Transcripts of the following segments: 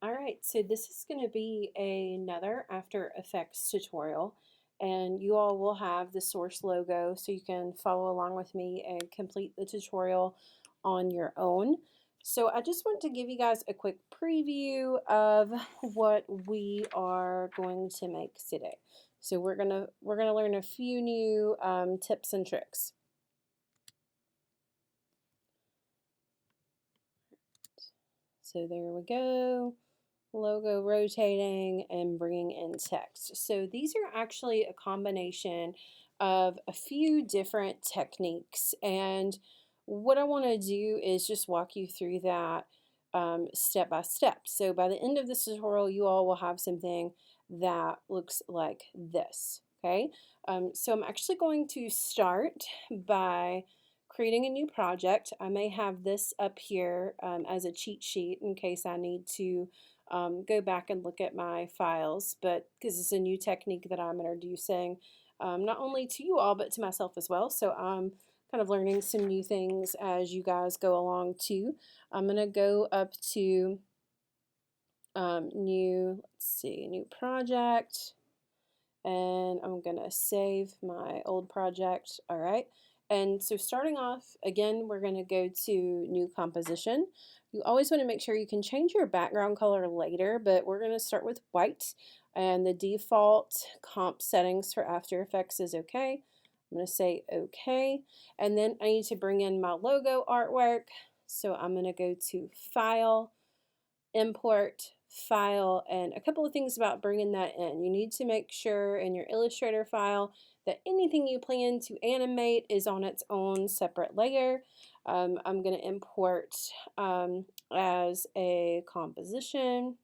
All right, so this is going to be another After Effects tutorial, and you all will have the source logo so you can follow along with me and complete the tutorial on your own. So I just want to give you guys a quick preview of what we are going to make today. So we're gonna learn a few new tips and tricks. So there we go. Logo rotating and bringing in text. So these are actually a combination of a few different techniques, and what I want to do is just walk you through that step by step. So by the end of this tutorial, you all will have something that looks like this. Okay, so I'm actually going to start by creating a new project. I may have this up here as a cheat sheet in case I need to go back and look at my files, but because it's a new technique that I'm introducing not only to you all but to myself as well, so I'm kind of learning some new things as you guys go along too. I'm going to go up to new project, and I'm going to save my old project. All right. And so starting off, again, we're going to go to new composition. You always want to make sure you can change your background color later, but we're going to start with white, and the default comp settings for After Effects is okay. I'm going to say okay, and then I need to bring in my logo artwork. So I'm going to go to File, Import, File, and a couple of things about bringing that in. You need to make sure in your Illustrator file that anything you plan to animate is on its own separate layer. I'm going to import as a composition,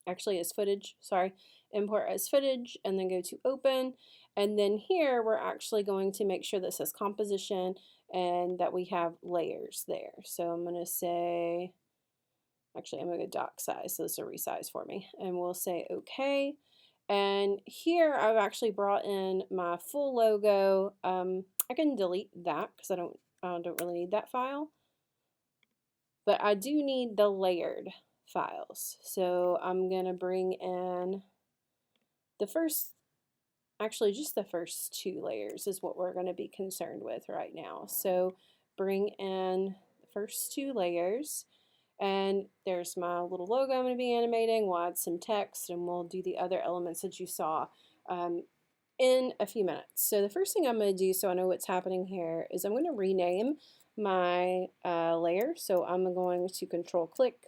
actually as footage, sorry, import as footage, and then go to open. And then here we're actually going to make sure that says composition and that we have layers there. So I'm going to say, actually, I'm going to go dock size, so this will resize for me. And we'll say OK. And here I've actually brought in my full logo. I can delete that because I don't really need that file. But I do need the layered files. So I'm going to bring in the first, actually just the first two layers is what we're going to be concerned with right now. So bring in the first two layers. And there's my little logo I'm going to be animating. We'll add some text and we'll do the other elements that you saw in a few minutes. So the first thing I'm going to do so I know what's happening here is I'm going to rename my layer. So I'm going to control click,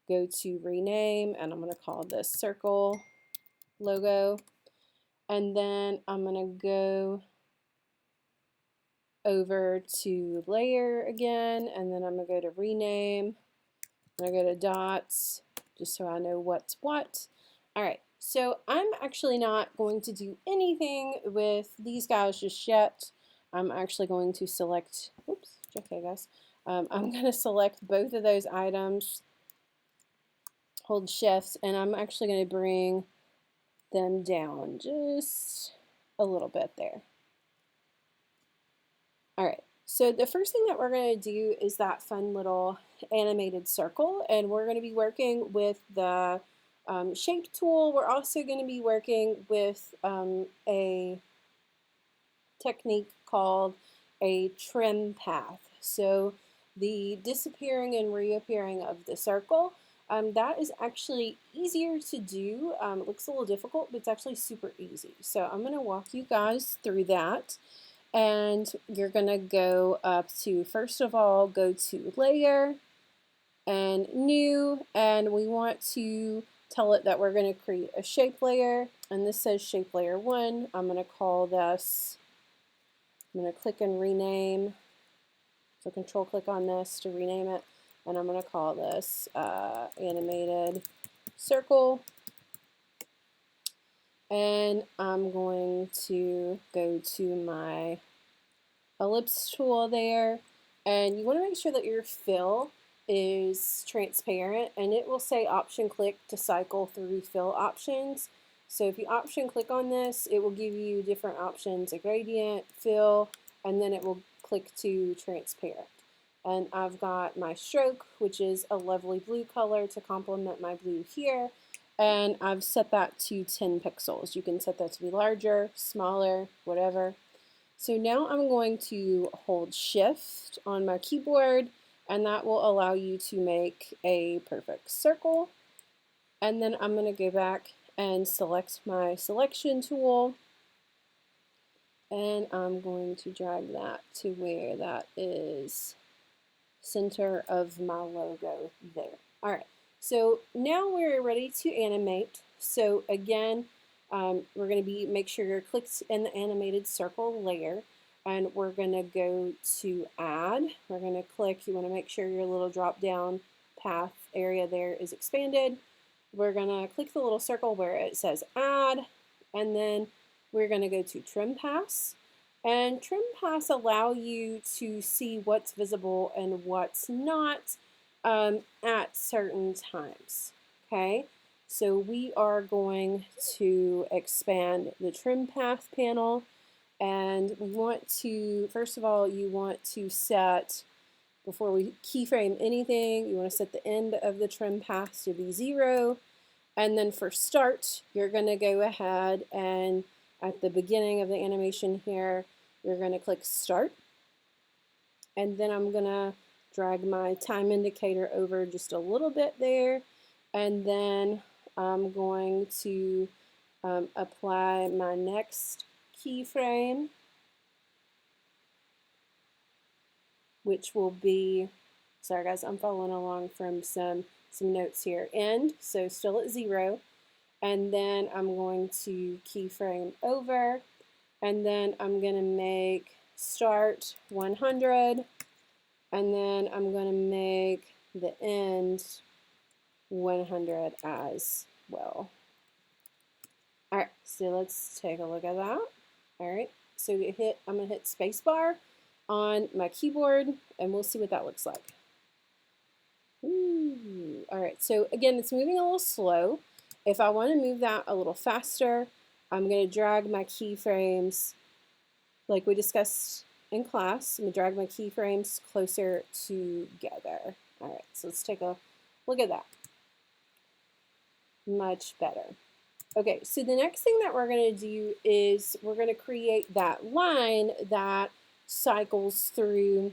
go to rename, and I'm going to call this circle logo. And then I'm going to go over to layer again, and then I'm going to go to rename. I go to dots just so I know what's what. All right, so I'm actually not going to do anything with these guys just yet. I'm actually going to select, oops, okay guys. I'm going to select both of those items, hold shift, and I'm actually going to bring them down just a little bit there. All right, so the first thing that we're going to do is that fun little animated circle, and we're going to be working with the shape tool. We're also going to be working with a technique called a trim path. So the disappearing and reappearing of the circle, that is actually easier to do. It looks a little difficult, but it's actually super easy. So I'm going to walk you guys through that. And you're going to go up to, first of all, go to layer and new, and we want to tell it that we're going to create a shape layer, and this says shape layer 1. I'm going to call this, I'm going to click and rename, so control click on this to rename it, and I'm going to call this animated circle. And I'm going to go to my ellipse tool there, and you want to make sure that your fill is transparent, and it will say option click to cycle through fill options. So if you option click on this, it will give you different options, a gradient, fill, and then it will click to transparent. And I've got my stroke, which is a lovely blue color to complement my blue here. And I've set that to 10 pixels. You can set that to be larger, smaller, whatever. So now I'm going to hold Shift on my keyboard, and that will allow you to make a perfect circle. And then I'm going to go back and select my selection tool, and I'm going to drag that to where that is center of my logo there. All right, so now we're ready to animate. So again, we're going to make sure you're clicked in the animated circle layer, and we're going to go to add. We're going to click, you want to make sure your little drop down path area there is expanded. We're going to click the little circle where it says add, and then we're going to go to trim paths. And trim paths allow you to see what's visible and what's not at certain times. Okay, so we are going to expand the trim path panel, and we want to, first of all, you want to set, before we keyframe anything, you want to set the end of the trim path to be 0. And then for start, you're going to go ahead and at the beginning of the animation here, you're going to click start. And then I'm going to drag my time indicator over just a little bit there. And then I'm going to apply my next keyframe, which will be, sorry guys, I'm following along from some notes here, end, so still at 0. And then I'm going to keyframe over, and then I'm going to make start 100, and then I'm going to make the end 100 as well. All right, so let's take a look at that. All right, so I'm going to hit spacebar on my keyboard, and we'll see what that looks like. Ooh. All right, so again, it's moving a little slow. If I want to move that a little faster, I'm going to drag my keyframes, like we discussed in class. I'm going to drag my keyframes closer together. All right, so let's take a look at that. Much better. Okay, so the next thing that we're going to do is we're going to create that line that cycles through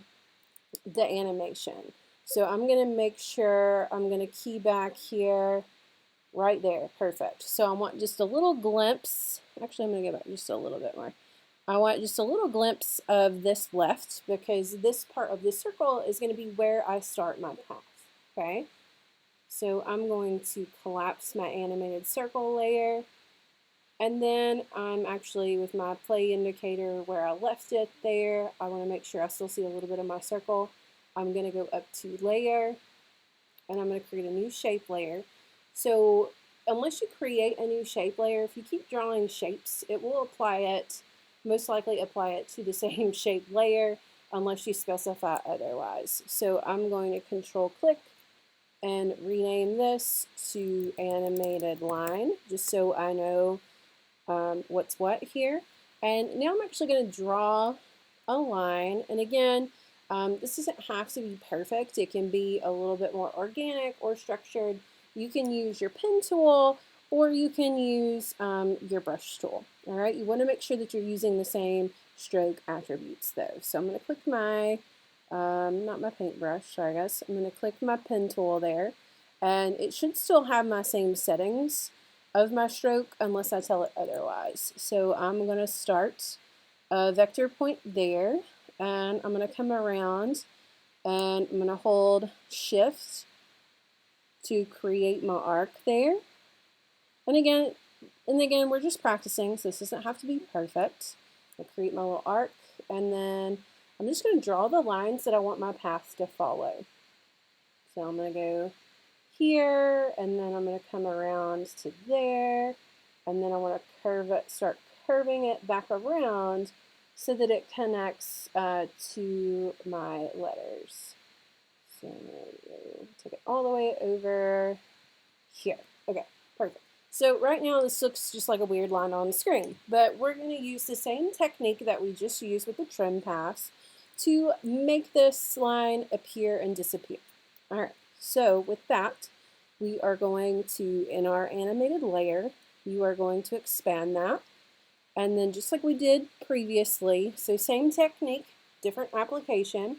the animation. So I'm going to make sure I'm going to key back here, right there, perfect. So I want just a little glimpse, actually I'm going to go back just a little bit more. I want just a little glimpse of this left, because this part of the circle is going to be where I start my path, okay? So I'm going to collapse my animated circle layer, and then I'm actually with my play indicator where I left it there. I want to make sure I still see a little bit of my circle. I'm going to go up to layer, and I'm going to create a new shape layer. So unless you create a new shape layer, if you keep drawing shapes, it will most likely apply it to the same shape layer unless you specify otherwise. So I'm going to control click and rename this to animated line, just so I know what's what here. And now I'm actually going to draw a line, and again, this doesn't have to be perfect. It can be a little bit more organic or structured. You can use your pen tool, or you can use your brush tool. All right, you want to make sure that you're using the same stroke attributes though. So I'm going to click my, not my paintbrush, sorry guys, I'm going to click my pen tool there, and it should still have my same settings of my stroke unless I tell it otherwise. So I'm going to start a vector point there, and I'm going to come around and I'm going to hold shift to create my arc there. And again, we're just practicing, so this doesn't have to be perfect. I'll create my little arc, and then I'm just going to draw the lines that I want my path to follow. So I'm going to go here, and then I'm going to come around to there, and then I want to start curving it back around so that it connects to my letters. So I'm going to take it all the way over here. Okay, perfect. So right now this looks just like a weird line on the screen, but we're going to use the same technique that we just used with the trim paths to make this line appear and disappear. All right, so with that, we are going to, in our animated layer, you are going to expand that. And then just like we did previously, so same technique, different application.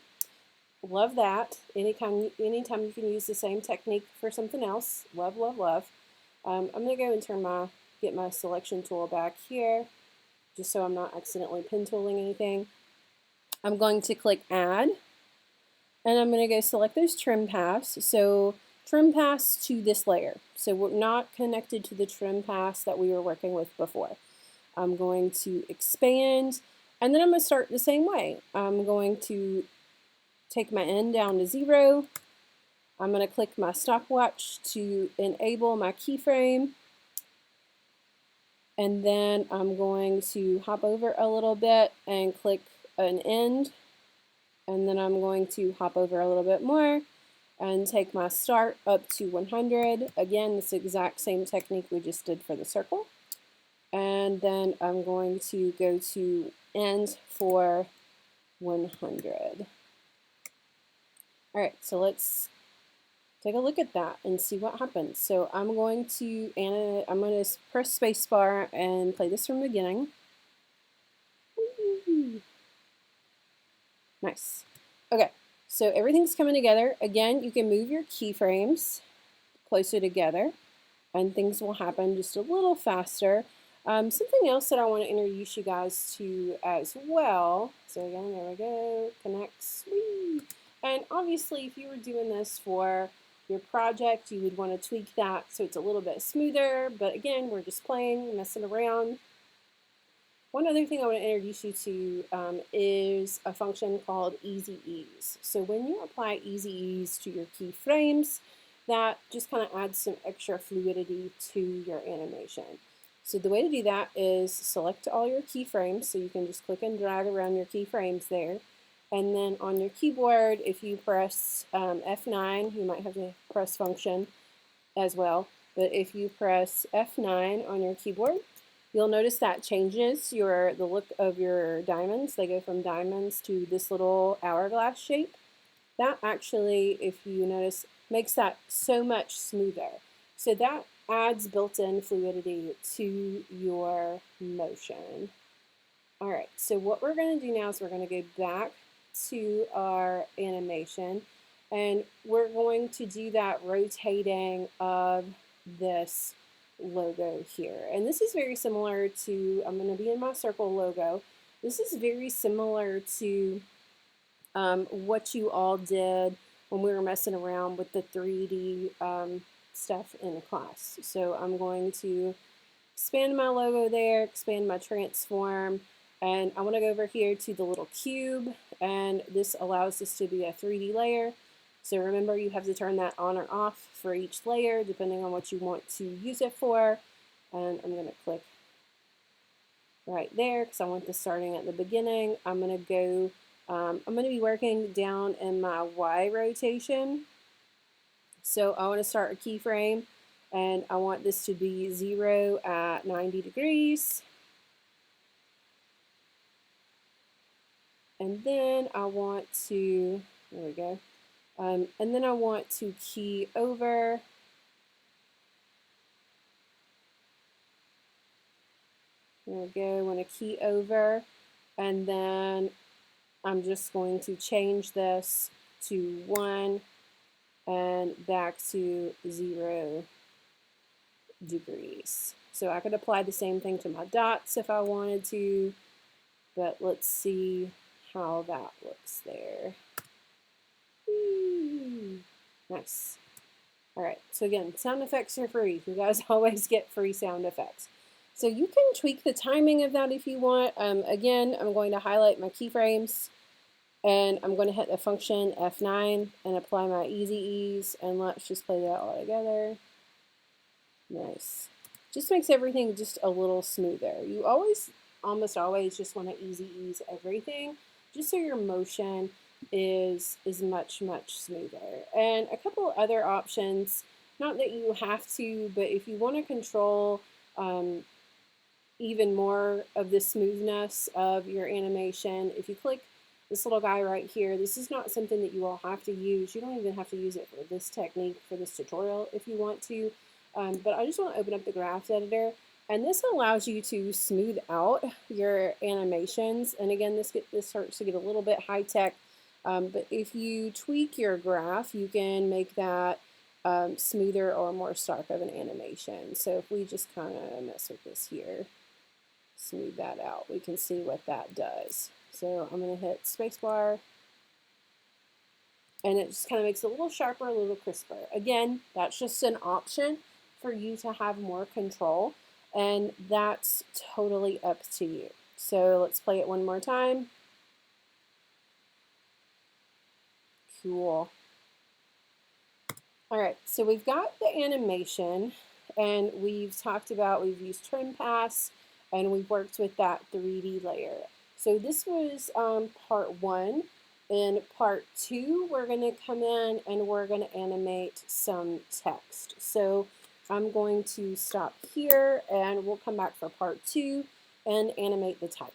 Love that. Anytime you can use the same technique for something else. Love, love, love. I'm going to go and get my selection tool back here, just so I'm not accidentally pen tooling anything. I'm going to click Add, and I'm going to go select those trim paths. So trim paths to this layer. So we're not connected to the trim paths that we were working with before. I'm going to expand, and then I'm going to start the same way. I'm going to take my end down to 0. I'm going to click my stopwatch to enable my keyframe. And then I'm going to hop over a little bit and click an end. And then I'm going to hop over a little bit more and take my start up to 100. Again, this exact same technique we just did for the circle. And then I'm going to go to end for 100. All right, so let's take a look at that and see what happens. So I'm going to press spacebar and play this from the beginning. Woo. Nice. Okay, so everything's coming together. Again, you can move your keyframes closer together and things will happen just a little faster. Something else that I want to introduce you guys to as well. So again, there we go, connects. Whee. And obviously, if you were doing this for your project, you would want to tweak that so it's a little bit smoother. But again, we're just playing, messing around. One other thing I want to introduce you to is a function called Easy Ease. So when you apply Easy Ease to your keyframes, that just kind of adds some extra fluidity to your animation. So the way to do that is select all your keyframes, so you can just click and drag around your keyframes there. And then on your keyboard, if you press F9, you might have to press function as well. But if you press F9 on your keyboard, you'll notice that changes the look of your diamonds. They go from diamonds to this little hourglass shape. That actually, if you notice, makes that so much smoother. So that adds built-in fluidity to your motion. All right, so what we're going to do now is we're going to go back to our animation, and we're going to do that rotating of this logo here. And this is very similar to, I'm going to be in my circle logo. This is very similar to what you all did when we were messing around with the 3D stuff in class. So I'm going to expand my logo there, expand my transform, and I want to go over here to the little cube, and this allows this to be a 3D layer. So remember, you have to turn that on or off for each layer depending on what you want to use it for. And I'm going to click right there because I want this starting at the beginning. I'm going to be working down in my Y rotation. So I want to start a keyframe, and I want this to be 0 at 90 degrees. And then I want to, there we go. And then I want to key over. There we go, I want to key over. And then I'm just going to change this to 1 and back to 0 degrees. So I could apply the same thing to my dots if I wanted to, but let's see how that looks there. Nice. All right, so again, sound effects are free. You guys always get free sound effects. So you can tweak the timing of that if you want. Again, I'm going to highlight my keyframes, and I'm going to hit the function F9 and apply my Easy Ease, and let's just play that all together. Nice. Just makes everything just a little smoother. You almost always just want to Easy Ease everything, just so your motion is much, much smoother. And a couple other options, not that you have to, but if you want to control even more of the smoothness of your animation, if you click this little guy right here, this is not something that you all have to use. You don't even have to use it for this technique, for this tutorial if you want to. But I just want to open up the graph editor, and this allows you to smooth out your animations. And again, this starts to get a little bit high tech, but if you tweak your graph, you can make that smoother or more stark of an animation. So if we just kind of mess with this here, smooth that out, we can see what that does. So I'm going to hit spacebar, and it just kind of makes it a little sharper, a little crisper. Again, that's just an option for you to have more control, and that's totally up to you. So let's play it one more time. Cool. All right, so we've got the animation, and we've talked about, we've used trim pass, and we've worked with that 3D layer. So this was part one. In part two, we're going to come in and we're going to animate some text. So I'm going to stop here, and we'll come back for part two and animate the text.